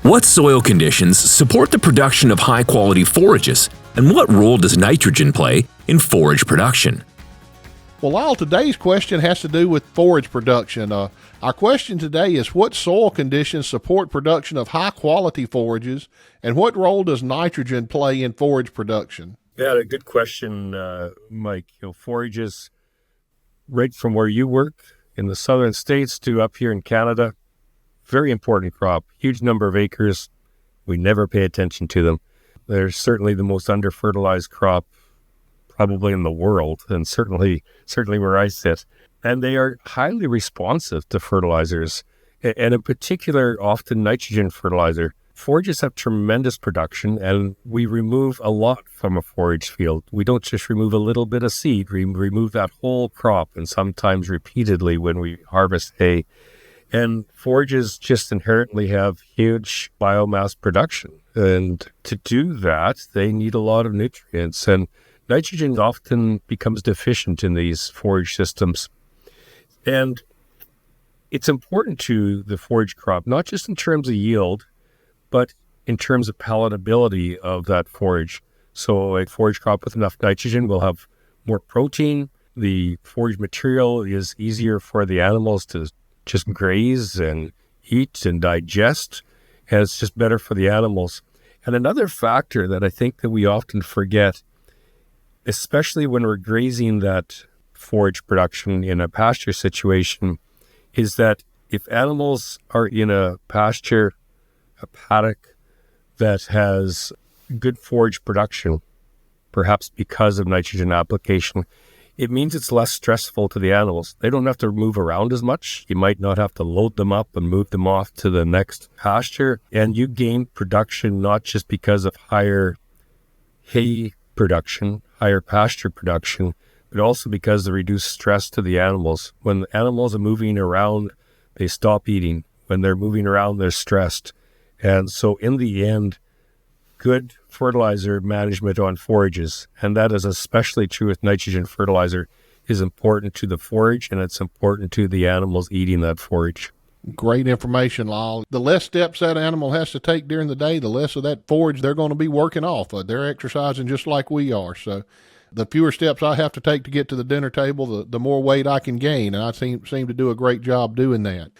What soil conditions support the production of high-quality forages, and what role does nitrogen play in forage production? Well, Lyle, today's question has to do with forage production. Our question today is, what soil conditions support production of high-quality forages, and what role does nitrogen play in forage production? Yeah, a good question, Mike. Forages, right from where you work in the southern states to up here in Canada, very important crop, huge number of acres. We never pay attention to them. They're certainly the most under-fertilized crop probably in the world, and certainly where I sit. And they are highly responsive to fertilizers, and in particular, often nitrogen fertilizer. Forages have tremendous production, and we remove a lot from a forage field. We don't just remove a little bit of seed, we remove that whole crop, and sometimes repeatedly when we harvest hay. And forages just inherently have huge biomass production. And to do that, they need a lot of nutrients. And nitrogen often becomes deficient in these forage systems. And it's important to the forage crop, not just in terms of yield, but in terms of palatability of that forage. So a forage crop with enough nitrogen will have more protein. The forage material is easier for the animals to just graze and eat and digest, and it's just better for the animals. And another factor that I think that we often forget, especially when we're grazing that forage production in a pasture situation, is that if animals are in a pasture, a paddock that has good forage production, perhaps because of nitrogen application, it means it's less stressful to the animals. They don't have to move around as much. You might not have to load them up and move them off to the next pasture. And you gain production not just because of higher hay production, higher pasture production, but also because of reduced stress to the animals. When the animals are moving around, they stop eating. When they're moving around, they're stressed. And so in the end, good fertilizer management on forages, and that is especially true with nitrogen fertilizer, is important to the forage, and it's important to the animals eating that forage. Great information, Lyle. The less steps that animal has to take during the day, the less of that forage they're going to be working off. They're exercising just like we are. So the fewer steps I have to take to get to the dinner table, the more weight I can gain, and I seem to do a great job doing that.